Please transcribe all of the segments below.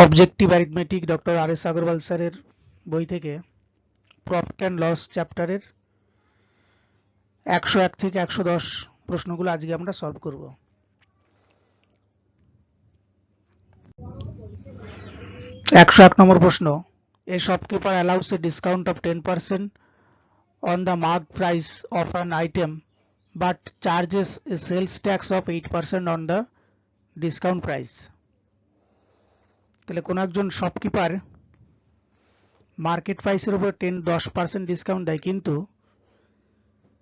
Objective arithmetic doctor আর S Agarwal স্যারের বই থেকে প্রফিট অ্যান্ড লস চ্যাপ্টারের 101 থেকে 110 প্রশ্নগুলো আজকে আমরা সলভ করব। 101 নম্বর প্রশ্ন, এ shopkeeper allows A discount of 10% on the marked price of an item but charges a sales tax of 8% on the discount price। তাহলে কোন একজন শপকিপার মার্কেট প্রাইসের উপর 10% ডিসকাউন্ট দেয়, কিন্তু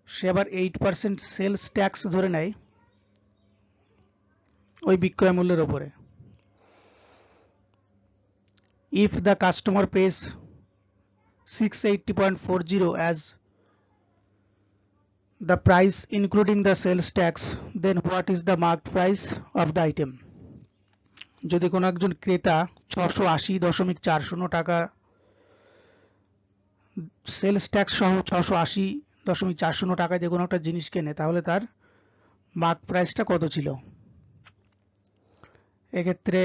সে আবার 8% সেলস ট্যাক্স ধরে নেয় ওই বিক্রয় মূল্যের উপরে। If the customer pays 680.40 as the price including the sales tax, then what is the marked price of the item? যদি কোনো একজন ক্রেতা 680.40 টাকা সেলস ট্যাক্স সহ 680.40 টাকায় যে কোনো একটা জিনিস কেনে, তাহলে তার মার্ক প্রাইসটা কত ছিল? এক্ষেত্রে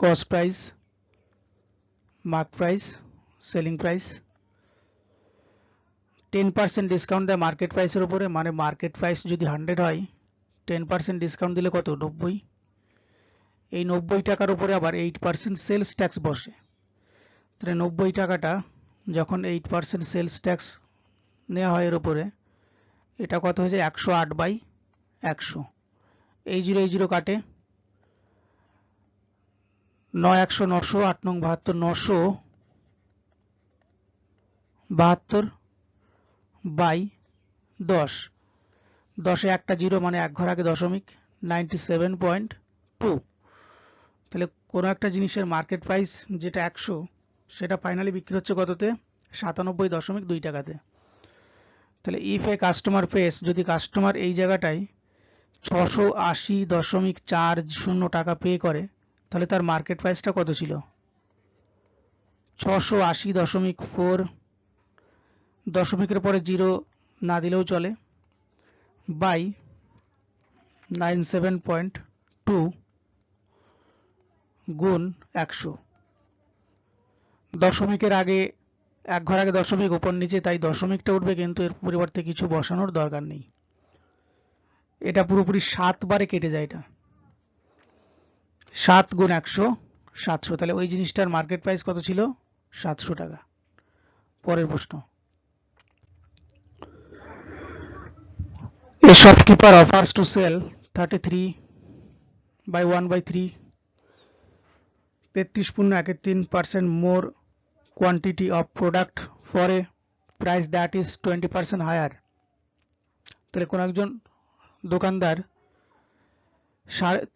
cost price, mark price, selling price. 10% discount দেয় মার্কেট প্রাইসের উপরে, মানে মার্কেট প্রাইস যদি 100 হয়, 10% ডিসকাউন্ট দিলে কত? 90। এই 90 টাকার উপরে আবার 8% সেলস ট্যাক্স বসে। তাহলে 90 টাকাটা যখন 8% সেলস ট্যাক্স নেওয়া হয় এর উপরে, এটা কত হয়ে যায়? 108/100। এই 0 কাটে, 9 100 900, 8 9 72, 972/10। 10-এ একটা 0 মানে এক ঘর আগে দশমিক, 97.2। তাহলে কোনো একটা জিনিসের মার্কেট প্রাইস যেটা 100, সেটা ফাইনালি বিক্রি হচ্ছে কততে? 97.2 টাকাতে। তাহলে ইফ এ কাস্টমার পেস, যদি কাস্টমার এই জায়গাটায় 680.40 টাকা পে করে, তাহলে তার মার্কেট প্রাইসটা কত ছিল? 680.4, দশমিকের পরে 0 না দিলেও চলে, বাই 97.2 গুণ 100। দশমিকের আগে এক ঘর আগে দশমিক উপর নিচে, তাই দশমিকটা উঠবে, কিন্তু এর পরিবর্তে কিছু বসানোর দরকার নেই। এটা পুরোপুরি 7 বারে কেটে যায়। এটা 7 গুণ 100, 700। তাহলে ওই জিনিসটার মার্কেট প্রাইস কত ছিল? 700 টাকা। পরের প্রশ্ন, a shopkeeper offers to sell 33/1/3 33.13% more quantity of product for a price that is 20% higher। তাহলে কোন একজন দোকানদার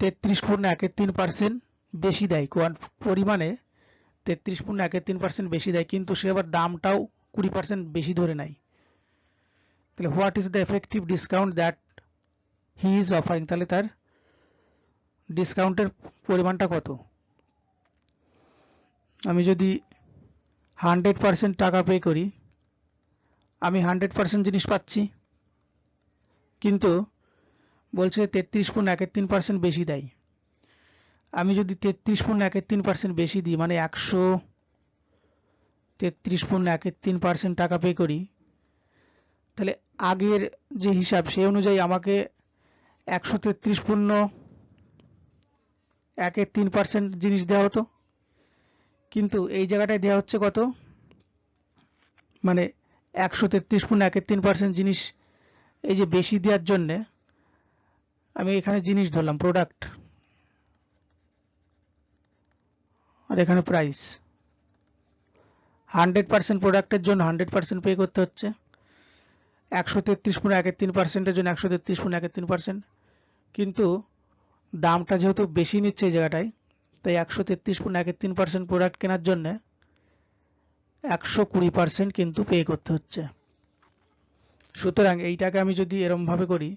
33.13% বেশি দেয়, পরিমাণে 33.13% বেশি দেয়, কিন্তু সে আবার দামটাও 20% বেশি ধরে নেয়। তাহলে what is the effective discount that he is offering? তাহলে তার ডিসকাউন্টের পরিমাণটা কত? আমি যদি 100% টাকা পে করি, আমি 100% জিনিস পাচ্ছি, কিন্তু বলছে 33.13% বেশি দেয়। আমি যদি 33.13% বেশি দিই, মানে 133.13% টাকা পে করি, তাহলে আগের যে হিসাব সেই অনুযায়ী আমাকে 133.13% জিনিস দেওয়া হতো, কিন্তু এই জায়গাটায় দেওয়া হচ্ছে কত? মানে 133.13% জিনিস এই যে বেশি দেওয়ার জন্য আমি এখানে জিনিস ধরলাম প্রোডাক্ট, আর এখানে প্রাইস। 100% প্রোডাক্টের জন্য 100% পে করতে হচ্ছে, 133.13% এর জন্য 133.13%, কিন্তু দামটা যেহেতু বেশি নিচ্ছে এই জায়গাটায়, তাই 133.13% প্রোডাক্ট কেনার জন্য 120% কিন্তু পে করতে হচ্ছে। সুতরাং এইটাকে আমি যদি এরম ভাবে করি,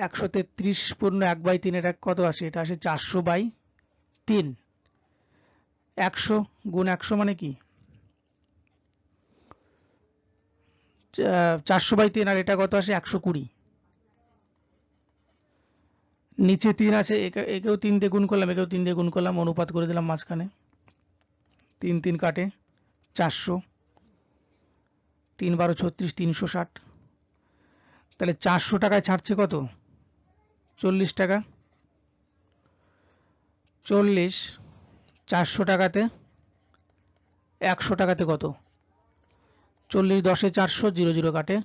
133.1/3 এটা কত আসে? এটা আসে 400/3। 100 গুণ 100 মানে কি? 400/3, আর এটা কত আসে? 120। নিচে 3 আছে, একেও 3 দিয়ে গুণ করলাম, একেও 3 দিয়ে গুণ করলাম, অনুপাত করে দিলাম মাঝখানে, 3 3 কাটে 400, 3 12 36, 360। তাহলে 400 টাকায় ছাড়ছে কত? 40 টাকা। 40 400 টাকাতে 100 টাকাতে কত? 40 10 400, 0 0 কাটে,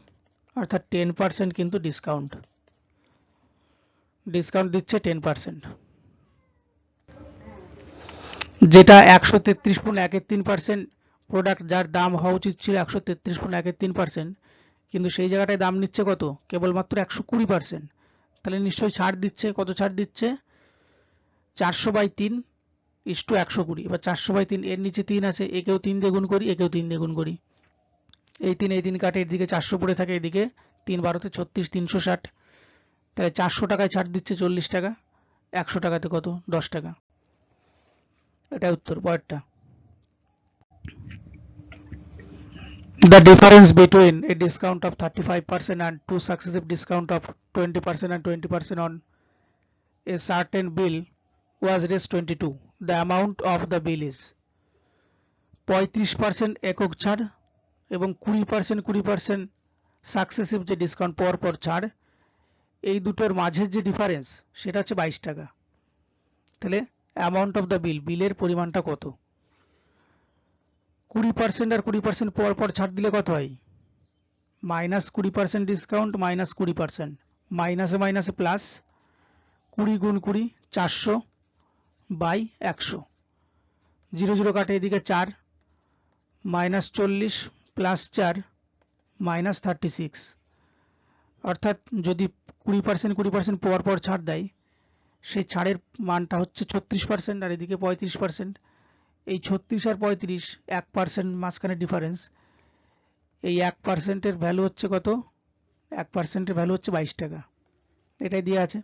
অর্থাৎ 10% কিন্তু ডিসকাউন্ট দিচ্ছে 10%। যেটা 133.13% প্রোডাক্ট, যার দাম হওয়া উচিত ছিল 133.13%, কিন্তু সেই জায়গাটায় দাম নিচ্ছে কত? কেবলমাত্র 120%। তাহলে নিশ্চয়ই ছাড় দিচ্ছে। কত ছাড় দিচ্ছে? 400/3 = 120। এবার 400/3, এর নিচে 3 আছে, একেও 3 দিয়ে গুণ করি, একেও 3 দিয়ে গুণ করি, এই 3 কাটে, এদিকে 400 পড়ে থাকে, এদিকে 3 12 36, 360। তাহলে 400 টাকায় ছাড় দিচ্ছে 40 টাকা, 100 টাকাতে কত? 10 টাকা। এটা উত্তর। পরেরটা, the difference between a discount of 35% and two successive discount of 20% and 20% on a certain bill was raised 22. The amount of the bill is 35% একক ছাড় এবং 20% সাকসেসিভ যে ডিসকাউন্ট পর ছাড়, এই দুটোর মাঝের যে ডিফারেন্স সেটা হচ্ছে 22 টাকা। তাহলে অ্যামাউন্ট অফ দ্য বিলের পরিমাণটা কত? 20% আর 20% পর ছাড় দিলে কত হয়? -20% ডিসকাউন্ট -20%, মাইনাসে মাইনাসে প্লাস, 20 গুণ 20 400/100, 0 0 কাটে, এদিকে 4, -40 প্লাস 4 -36। অর্থাৎ যদি 20% পর ছাড় দেয়, সেই ছাড়ের মানটা হচ্ছে 36%, আর এদিকে 35%। এই 36 আর 35 1% মাঝখানে ডিফারেন্স, এই 1% এর ভ্যালু হচ্ছে কত? 1% এর ভ্যালু হচ্ছে 22 টাকা। এটাই দেওয়া আছে।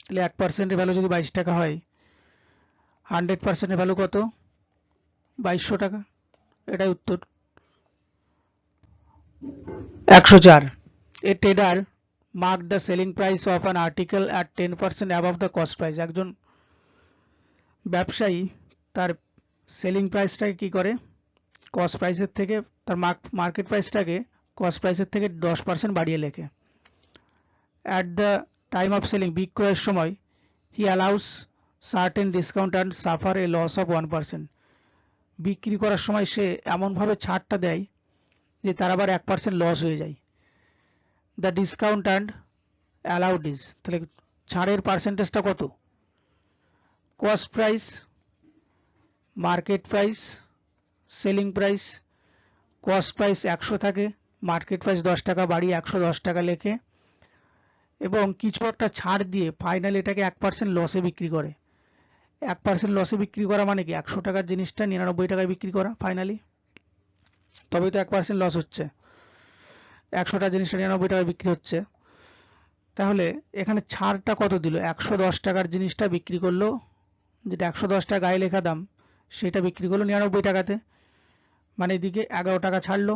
তাহলে 1% এর ভ্যালু যদি 22 টাকা হয়, 100% এর ভ্যালু কত? 2200 টাকা। এটাই উত্তর। 104, a trader marked the selling price of an article at 10% above the cost price. একজন ব্যবসায়ী তার সেলিং প্রাইসটাকে কি করে? কস্ট প্রাইসের থেকে, তার মার্কেট প্রাইসটাকে কস্ট প্রাইসের থেকে 10% বাড়িয়ে লেখে। At the time of selling, বিক্রয়ের সময়, he allows certain discount and suffer a loss of 1%। বিক্রি করার সময় সে এমনভাবে ছাড়টা দেয় যে তার আবার 1% লস হয়ে যায়। The discount and allowed is, তাহলে ছাড়ের পার্সেন্টেজটা কত? Cost price, market price, selling price. Cost price 100 থাকে, মার্কেট প্রাইস 10 টাকা বাড়িয়ে 110 টাকা লেখে, এবং কিছু একটা ছাড় দিয়ে ফাইনালি এটাকে 1% লসে বিক্রি করে। 1% লসে বিক্রি করা মানে কি? 100 টাকার জিনিসটা 99 টাকায় বিক্রি করা ফাইনালি, তবেই তো 1% লস হচ্ছে। 100 টাকার জিনিসটা 99 টাকায় বিক্রি হচ্ছে। তাহলে এখানে ছাড়টা কত দিল? 110 টাকার জিনিসটা বিক্রি করলো, যেটা 110 টাকা গায়ে লেখা দাম, সেটা বিক্রি করলো 99 টাকাতে, মানে এদিকে 11 টাকা ছাড়লো।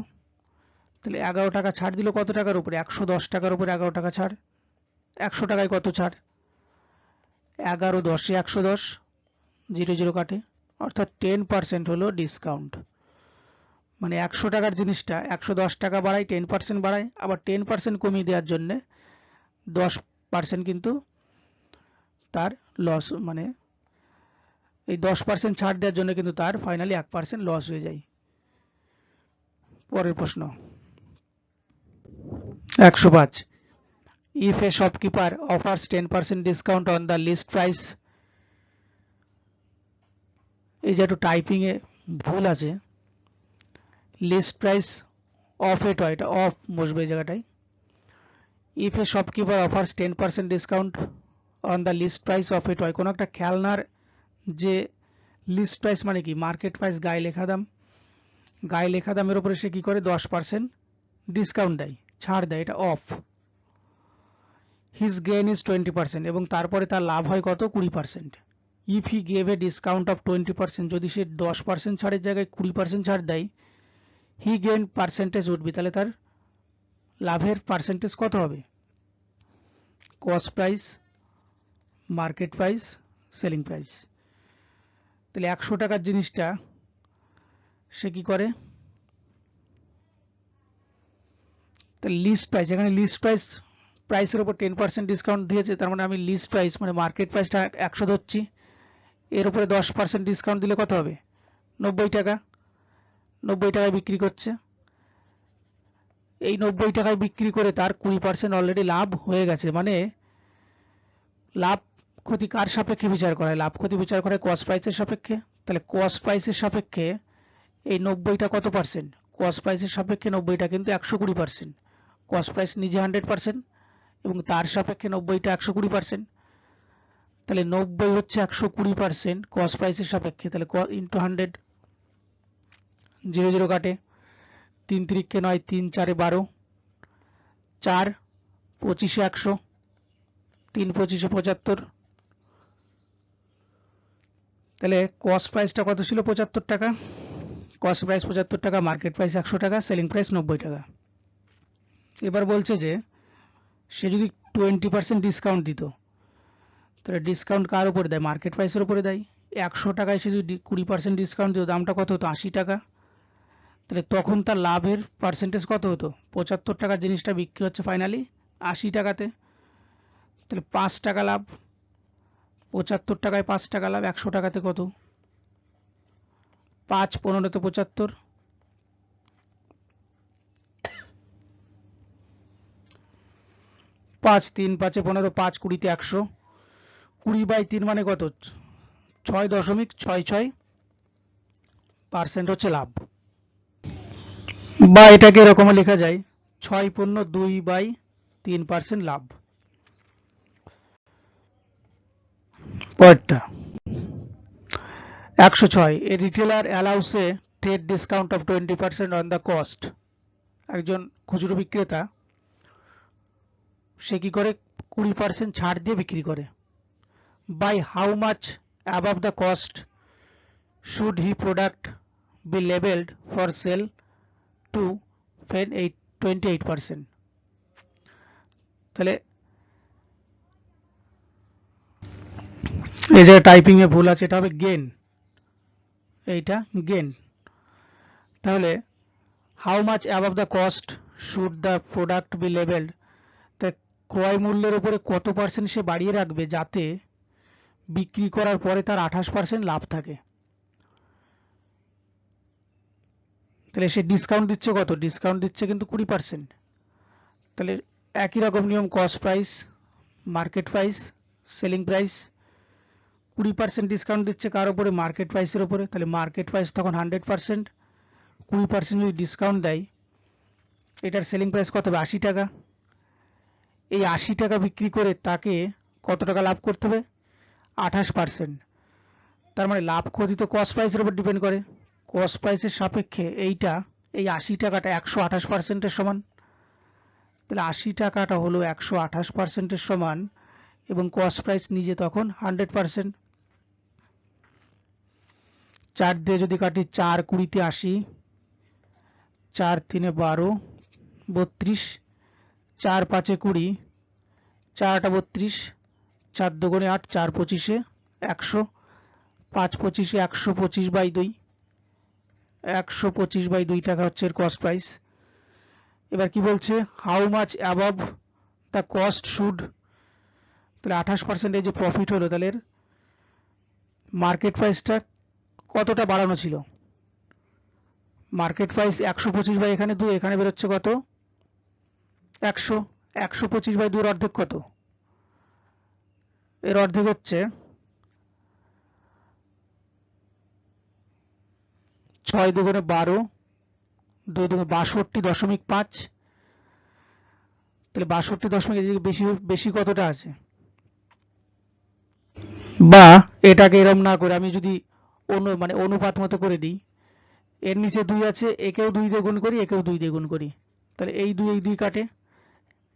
তাহলে 11 টাকা ছাড় দিল কত টাকার উপরে? 110 টাকার উপরে 11 টাকা ছাড়। 100 টাকায় কত ছাড়? 11 10 110, 0 0 কাটে, অর্থাৎ 10% হলো ডিসকাউন্ট। মানে 100 টাকার জিনিসটা 110 টাকা বাড়ায়, 10% বাড়ায়, আবার 10% কমিয়ে দেওয়ার জন্য 10% কিন্তু তার লস, মানে এই 10% ছাড় দেওয়ার জন্য কিন্তু তার ফাইনালি 1% লস হয়ে যায়। পরের প্রশ্ন 105, if a shopkeeper offers 10% discount on the list price, এই যে একটু টাইপিং এ ভুল আছে, লিস্ট প্রাইস অফ এট হয়, এটা অফ বসবে এই জায়গাটায়। if a shopkeeper offers 10% discount on the list price of a toy, কোনো একটা খেলনার যে লিস্ট প্রাইস মানে কি? মার্কেট প্রাইস গায়ে লেখা দাম, গায়ে লেখা দামের উপরে সে কি করে? 10% ডিসকাউন্ট দেয়, ছাড় দেয়, এটা অফ। হিজ গেইন ইজ 20%, এবং তারপরে তার লাভ হয় কত? 20%। If he gave a discount of 20%, যদি সে 10% ছাড়ের জায়গায় 20% ছাড় দেয়, হি গেইন পার্সেন্টেজ উড বি, তাহলে তার লাভের পার্সেন্টেজ কত হবে? Cost price market price, selling price. তাহলে 100 টাকার জিনিসটা সে কি করে, তাহলে লিস্ট প্রাইস, এখানে লিস্ট প্রাইস প্রাইসের উপর 10% ডিসকাউন্ট দিয়েছে, তার মানে আমি লিস্ট প্রাইস মানে মার্কেট প্রাইসটা 100 ধরছি, এর উপরে 10% ডিসকাউন্ট দিলে কত হবে, 90 টাকা। 90 টাকায় বিক্রি করছে, এই 90 টাকায় বিক্রি করে তার 20% অলরেডি লাভ হয়ে গেছে। মানে লাভ ক্ষতি কার সাপেক্ষে বিচার করা হয়, লাভ ক্ষতি বিচার করা হয় কস্ট প্রাইসের সাপেক্ষে। তাহলে কস্ট প্রাইসের সাপেক্ষে এই 90টা কত পার্সেন্ট, কস্ট প্রাইসের সাপেক্ষে 90টা কিন্তু 120%। কস্ট প্রাইস নিজে 100% এবং তার সাপেক্ষে 90টা 120%। তাহলে 90 হচ্ছে 120% কস্ট প্রাইসের সাপেক্ষে, তাহলে ইন্টু 100, 0 0 কাটে, 3 3 9, 3 4 12, 4 25 100, 3 25 75। তাহলে কস্ট প্রাইসটা কত ছিল, 75 টাকা। কস্ট প্রাইস 75 টাকা, মার্কেট প্রাইস 100 টাকা, সেলিং প্রাইস 90 টাকা। এবার বলছে যে সে যদি 20% ডিসকাউন্ট দিত, তাহলে ডিসকাউন্ট কার উপরে দেয়, মার্কেট প্রাইসের উপরে দেয়। 100 টাকায় সে যদি 20% ডিসকাউন্ট দিত, দামটা কত হতো, 80 টাকা। তাহলে তখন তার লাভের পার্সেন্টেজ কত হতো, 75 টাকার জিনিসটা বিক্রি হচ্ছে ফাইনালি 80 টাকাতে, তাহলে 5 টাকা লাভ। 75 টাকায় 5 টাকা লাভ, 100 টাকাতে কত, 5 15 তে 75, 5 3 5 15, 5 20 তে 100, 20/3 মানে কত, 6.66% হচ্ছে লাভ। বা এটাকে এরকম লেখা যায় 6.2/3% লাভ। পরেরটা 106, a retailer allows a trade discount of 20% on the cost. একজন খুচরো বিক্রেতা সে কি করে 20% ছাড় দিয়ে বিক্রি করে। By how much above the cost should he product be labelled for sale to 28%। তাহলে এই যে টাইপিং এ ভুল আছে, এটা হবে গেন, এইটা গেন। তাহলে how much above the cost should the product be labelled, তাই ক্রয় মূল্যের উপরে কত পার্সেন্ট সে বাড়িয়ে রাখবে যাতে বিক্রি করার পরে তার 28% লাভ থাকে। তাহলে সে ডিসকাউন্ট দিচ্ছে কত, ডিসকাউন্ট দিচ্ছে কিন্তু 20%। তাহলে একই রকম নিয়ম, cost price, market price, selling price. 20% discount দিচ্ছে কার উপরে, মার্কেট প্রাইসের উপরে, তাহলে মার্কেট প্রাইস তখন 100%, 20% যদি ডিসকাউন্ট দেয়, এটার সেলিং প্রাইস কত হবে, 80 টাকা। এই 80 টাকা বিক্রি করে তাকে কত টাকা লাভ করতে হবে, 28%। তার মানে লাভ ক্ষতি তো কস্ট প্রাইসের উপর ডিপেন্ড করে। কস্ট প্রাইসের সাপেক্ষে এইটা, এই 80 টাকাটা 128%-এর সমান। তাহলে 80 টাকাটা হলো 128%-এর সমান এবং কস্ট প্রাইস নিজে তখন 100%। 4 দিয়ে যদি কাটি, 4 20 তে 80, 4 3 12, 32, 4 5 20, 4 8 32, 4 2 8, 4 25 100, 5 25 125/2, 125/2 টাকা হচ্ছে এর কস্ট প্রাইস। এবার কি বলছে, how much above the cost should, তাহলে 28% যে প্রফিট হলো, তাহলে মার্কেট প্রাইসটা কতটা বাড়ানো ছিল, মার্কেট প্রাইস 125 এখানে 2, এখানে বেরোচ্ছে কত, 100, 125/2 এর অর্ধেক কত, এর অর্ধেক হচ্ছে 6 2 12, 2 2 62.5। তাহলে 62 বেশি বেশি কতটা আছে, বা এটাকে এরম না করে আমি যদি মানে অনুপাত মতো করে দিই, এর নিচে 2 আছে, একেও 2 দিয়ে গুণ করি, একেও 2 দিয়ে গুণ করি, তাহলে এই 2 কাটে,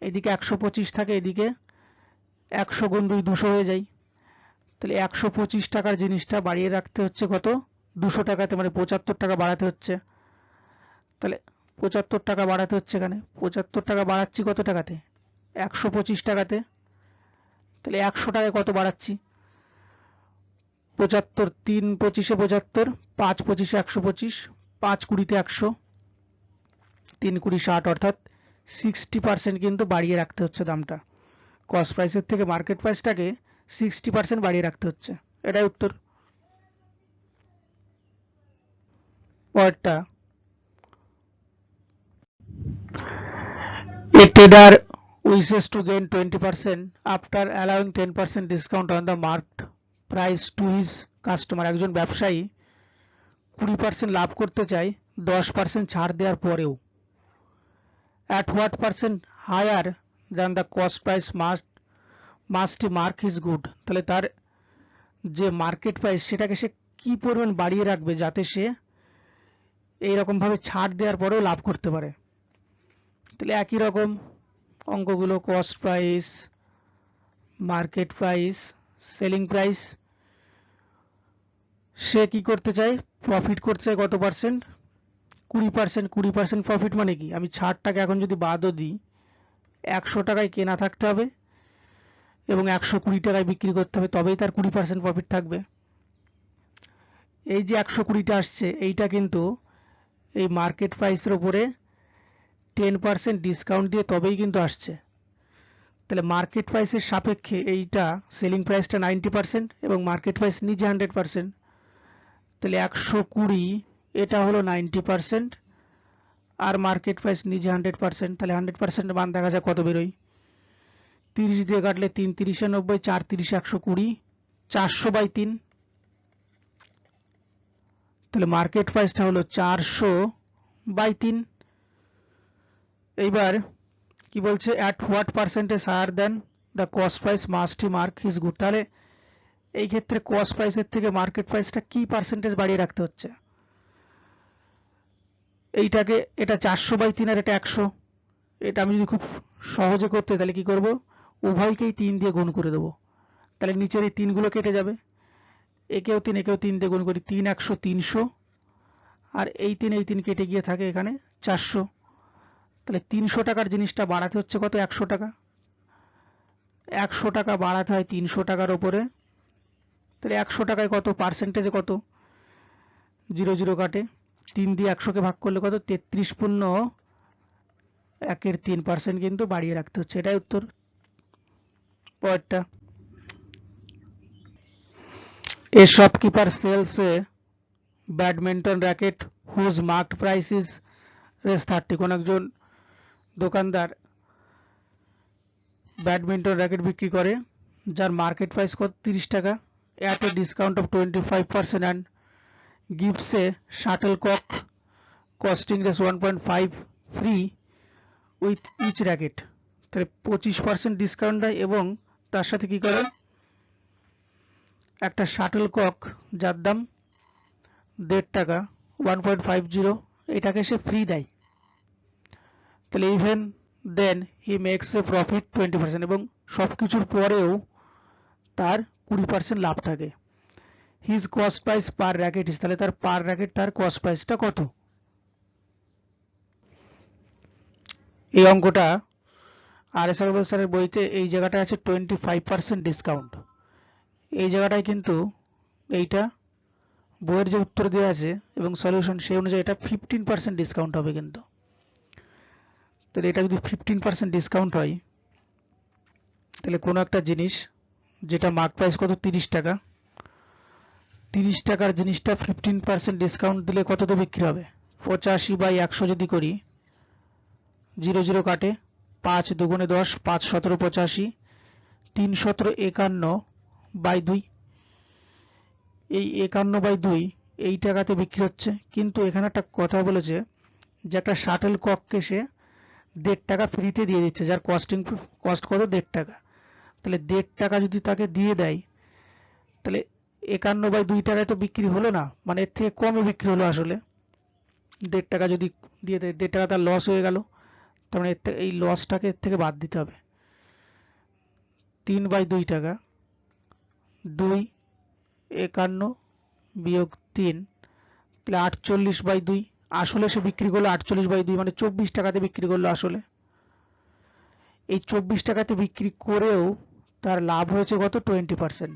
এদিকে 125 থাকে, এদিকে 100 গুণ 2 200 হয়ে যায়। তাহলে 125 টাকার জিনিসটা বাড়িয়ে রাখতে হচ্ছে কত, 200 টাকাতে, মানে 75 টাকা বাড়াতে হচ্ছে। তাহলে 75 টাকা বাড়াতে হচ্ছে, এখানে 75 টাকা বাড়াচ্ছি কত টাকাতে, 125 টাকাতে। তাহলে 100 টাকায় কত বাড়াচ্ছি? 75, 3 25 75, 5 25 125, 5 20 100, 3 20 60, অর্থাৎ 60% কিন্তু বাড়িয়ে রাখতে হচ্ছে দামটা। কস্ট প্রাইসের থেকে মার্কেট প্রাইসটাকে 60% বাড়িয়ে রাখতে হচ্ছে। এটাই উত্তর। পরেরটা, a trader wishes to gain 20% after allowing 10% discount on the marked price to his customer। একজন ব্যবসায়ী 20% লাভ করতে চায় 10% ছাড় দেওয়ার পরেও। at what percent higher than the cost price must he mark his good। তাহলে তার যে মার্কেট প্রাইস সেটাকে সে কি পরিমাণ বাড়িয়ে রাখবে যাতে সে এইরকম ভাবে ছাড় দেওয়ার পরেও লাভ করতে পারে। তাহলে একই রকম অঙ্কগুলো, cost price, market price, selling price. সে কি করতে চায়? প্রফিট করতে চায় কত পার্সেন্ট? 20%। 20% প্রফিট মানে কি? আমি ছাড়টাকে এখন যদি বাদও দিই, 100 টাকায় কেনা থাকতে হবে এবং 120 টাকায় বিক্রি করতে হবে, তবেই তার 20% প্রফিট থাকবে। এই যে 120টা আসছে, এইটা কিন্তু এই মার্কেট প্রাইসের উপরে 10% ডিসকাউন্ট দিয়ে তবেই কিন্তু আসছে। তাহলে মার্কেট প্রাইসের সাপেক্ষে এইটা সেলিং প্রাইসটা 90% এবং মার্কেট প্রাইস নিজে 100%। তাহলে 120, এটা হলো 90% আর মার্কেট প্রাইস নিজে 100%। তাহলে 100% মান দেখা যায় কত বেরোয়? 30 দিয়ে কাটলে 3 30 90, 4 30 120, 400/3। তাহলে মার্কেট প্রাইসটা হলো 400/3। এইবার কি বলছে? at what percentage higher than the cost price must he mark his good। তাহলে এই ক্ষেত্রে কস্ট প্রাইসের থেকে মার্কেট প্রাইসটা কি পার্সেন্টেজ বাড়িয়ে রাখতে হচ্ছে? এইটাকে, এটা 400/3 আর এটা 100। এটা আমি যদি খুব সহজে করতে তাহলে কি করব? উভয়কেই 3 দিয়ে গুণ করে দেব। তাহলে নিচের এই 3 গুলো কেটে যাবে, একেও 3 একেও 3 দিয়ে গুণ করি, 3 100 300, আর এই 3 কেটে গিয়ে থাকে এখানে 400। তাহলে 300 টাকার জিনিসটা বাড়াতে হচ্ছে কত? 100 টাকা। 100 টাকা বাড়াতে হয় 300 টাকার উপরে। তাহলে 100 টাকায় কত? পার্সেন্টেজে কত? 0 0 কাটে, 3 দিয়ে 100কে ভাগ করলে কত? 33.1/3% কিন্তু বাড়িয়ে রাখতে হচ্ছে। এটাই উত্তর। পরেরটা, a shopkeeper sells a badminton racket whose marked price is -30। কোন একজন দোকানদার ব্যাডমিন্টন র্যাকেট বিক্রি করে যার মার্কেট প্রাইস কত? 30 টাকা। at a discount of 25% and gives a shuttlecock costing just 1.5 free with each racket। তাহলে 25% ডিসকাউন্ট দেয় এবং তার সাথে কি করে? একটা শাটলকক যার দাম 1.5 টাকা, 1.50, এটাকে সে ফ্রি দেয়। তাহলে even then he makes a profit 20% এবং সবকিছুর পরেও তার 20% লাভ থাকে। His cost price per racket is, তাহলে তার পার র্যাকেট তার কস্ট প্রাইসটা কত? এই অঙ্কটা আর.এস. আগরওয়াল স্যারের বইতে এই জায়গাটা আছে 25% ডিসকাউন্ট। এই জায়গাটায় কিন্তু এইটা বইয়ের যে উত্তর দেওয়া আছে এবং সলিউশন সেই অনুযায়ী এটা 15% ডিসকাউন্ট হবে কিন্তু। তাহলে এটা যদি 15% ডিসকাউন্ট হয়, তাহলে কোনো একটা জিনিস যেটা মার্ক প্রাইস কত? 30 টাকা, 30 টাকার জিনিসটা 15% ডিসকাউন্ট দিলে কততে বিক্রি হবে? 85/100 যদি করি, 0 0 কাটে, 5 2 10, 5 17 85, 3 17 51/2। এই 51/2 এই টাকাতে বিক্রি হচ্ছে। কিন্তু এখানে একটা কথা বলেছে যে একটা শাটল কককে সে 1.5 টাকা ফ্রিতে দিয়ে দিচ্ছে, যার কস্ট কত? 1.5 টাকা। তাহলে 1.5 টাকা যদি তাকে দিয়ে দেয়, তাহলে 51/2 টাকায় তো বিক্রি হলো না, মানে এর থেকে কমে বিক্রি হলো আসলে। 1.5 টাকা যদি দিয়ে দেয়, 1.5 টাকা তার লস হয়ে গেল। তার মানে এই লসটাকে এর থেকে বাদ দিতে হবে। 3/2 টাকা, 2 51 বিয়োগ 3, তাহলে 48/2। আসলে সে বিক্রি করলো 48/2, মানে 24 টাকাতে বিক্রি করলো আসলে। এই 24 টাকাতে বিক্রি করেও তার লাভ হয়েছে কত 20%।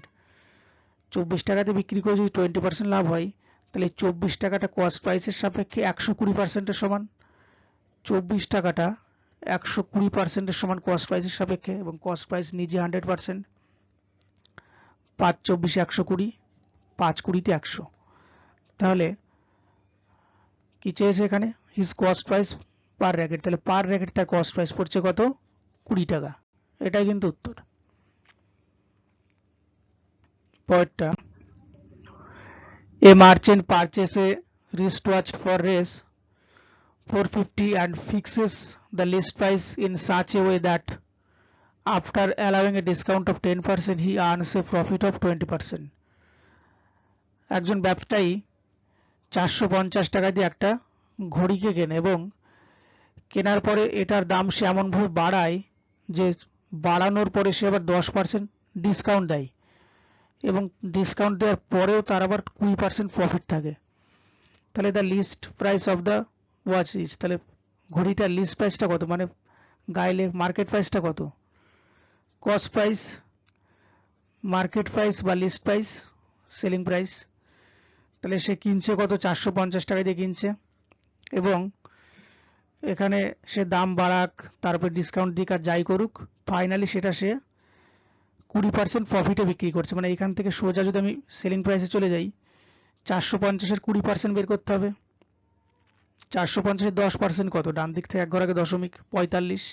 24 টাকাতে বিক্রি করে যদি 20% লাভ হয় তাহলে 24 টাকাটা কস্ট প্রাইসের সাপেক্ষে 120%-এর সমান। 24 টাকাটা 120%-এর সমান কস্ট প্রাইসের সাপেক্ষে, এবং কস্ট প্রাইস নিজে 100%। 5 24 120, 5 20 100। তাহলে কি চেয়েছে এখানে? His cost price per racket. তাহলে পার র্যাকেট তার কস্ট প্রাইস পড়ছে কত? 20 টাকা। এটাই কিন্তু উত্তর। পরেরটা, a merchant purchases a wristwatch for race 450 and fixes the list price in such a way that after allowing a discount of 10% he earns a profit of 20%. একজন ব্যবসায়ী 450 টাকা দিয়ে একটা ঘড়িকে কেনে এবং কেনার পরে এটার দাম সে এমনভাবে বাড়ায় যে বাড়ানোর পরে সে আবার 10% ডিসকাউন্ট দেয়, এবং ডিসকাউন্ট দেওয়ার পরেও তার আবার 20% প্রফিট থাকে। তাহলে the list price of the watch is, তাহলে ঘড়িটার লিস্ট প্রাইসটা কত, মানে গাইলে মার্কেট প্রাইসটা কত? কস্ট প্রাইস, মার্কেট প্রাইস বা লিস্ট প্রাইস, সেলিং প্রাইস। তাহলে সে কিনছে কত? 450 টাকা দিয়ে কিনছে, এবং এখানে সে দাম বাড়াক, তারপর ডিসকাউন্ট দিক আর যাই করুক, ফাইনালি সেটা সে 20% প্রফিটে বিক্রি করছে। মানে এখান থেকে সোজা যদি আমি সেলিং প্রাইসে চলে যাই, 450-এর 20% বের করতে হবে। 450-এর 10% কত? ডান দিক থেকে এক ঘর আগে দশমিক, 45।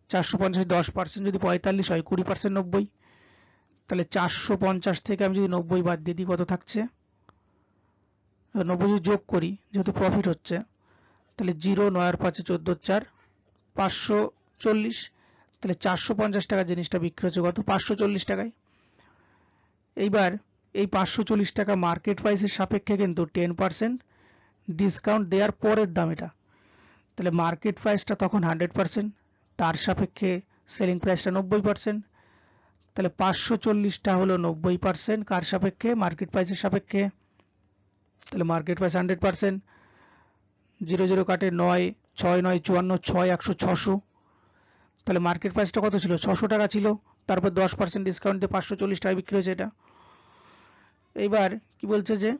450-এর 10% যদি 45 হয়, 20% 90। তাহলে 450 থেকে আমি যদি 90 বাদ দিয়ে দিই, কত থাকছে? 90 যদি যোগ করি, যেহেতু প্রফিট হচ্ছে, তাহলে 0 9 আর 5 14 4 540। তাহলে 450 টাকার জিনিসটা বিক্রি হচ্ছে কত? 540 টাকায়। এইবার এই 540 টাকা মার্কেট প্রাইসের সাপেক্ষে কিন্তু 10% ডিসকাউন্ট দেওয়ার পরের দাম এটা। তাহলে মার্কেট প্রাইসটা তখন 100%, তার সাপেক্ষে সেলিং প্রাইসটা 90%। তাহলে 540টা হলো 90% কার সাপেক্ষে? মার্কেট প্রাইসের সাপেক্ষে। তাহলে মার্কেট প্রাইস 100%, 0 0 কাটে 9 6 9 54 6 100 600। তাহলে মার্কেট প্রাইসটা কত ছিল? 600 টাকা ছিল, তারপর 10% ডিসকাউন্ট দিয়ে 540 টাকা বিক্রি হয়েছে এটা। এইবার কি বলছে যে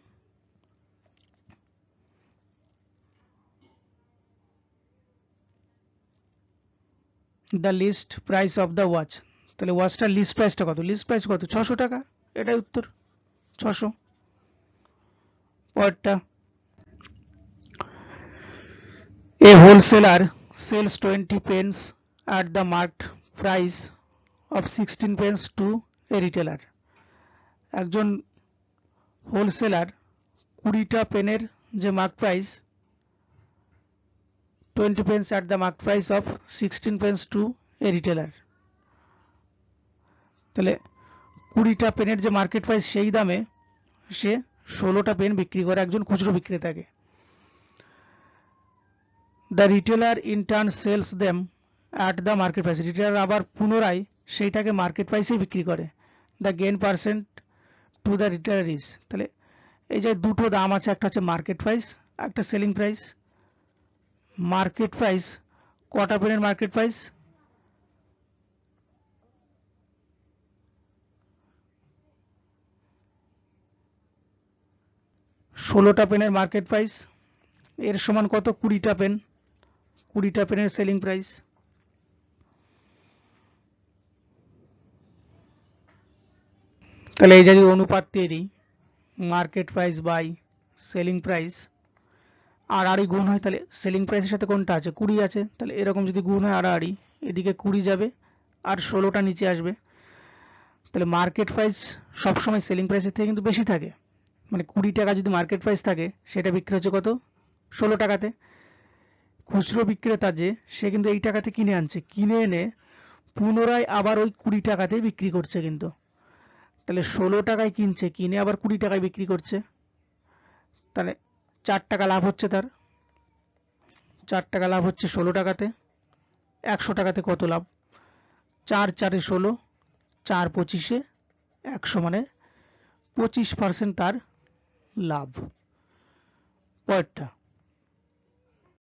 the list price of the watch. তাহলে ওয়াচটার লিস্ট প্রাইসটা কত? লিস্ট প্রাইস কত? 600 টাকা। এটাই উত্তর, 600। পরেরটা, এ wholesaler sales 20 pence at the marked price of 16 pence to a retailer. একজন হোলসেলার 20টা পেনের যে mark price 20 pence at the mark price of 16 pence to a retailer। তাহলে 20টা পেনের যে মার্কেট প্রাইস সেই দামে সে 16টা পেন বিক্রি করে একজন খুচরো বিক্রেতাকে। The retailer in turn sells them at the market price। Retailer আবার পুনরায় সেইটাকে মার্কেট প্রাইসে বিক্রি করে। The gain percent to the retailer is, তাহলে এই যে দুটো দাম আছে, একটা হচ্ছে মার্কেট প্রাইস, একটা সেলিং প্রাইস। মার্কেট প্রাইস কটা পেনের মার্কেট প্রাইস? 16টা পেনের মার্কেট প্রাইস, এর সমান কত? 20টা পেন। 20টা পেনের সেলিং প্রাইস। তাহলে এই যদি অনুপাত দিয়ে দিই, market price by selling price, আর আড়ি গুণ হয়, তাহলে সেলিং প্রাইসের সাথে কোনটা আছে? 20 আছে। তাহলে এরকম যদি গুণ হয় আড়াআড়ি, এদিকে 20 যাবে আর 16টা নিচে আসবে। তাহলে মার্কেট প্রাইস সবসময় সেলিং প্রাইসের থেকে কিন্তু বেশি থাকে। মানে 20 টাকা যদি মার্কেট প্রাইস থাকে, সেটা বিক্রি হচ্ছে কত? 16 টাকাতে। খুচরো বিক্রেতা যে, সে কিন্তু এই টাকাতে কিনে আনছে, কিনে এনে পুনরায় আবার ওই 20 টাকাতে বিক্রি করছে কিন্তু। তাহলে 16 টাকায় কিনছে, কিনে আবার 20 টাকায় বিক্রি করছে। তাহলে 4 টাকা লাভ হচ্ছে তার। 4 টাকা লাভ হচ্ছে 16 টাকাতে। 100 টাকাতে কত লাভ? 4 4 16, 4 25 100, মানে 25% তার লাভ। পরেরটা,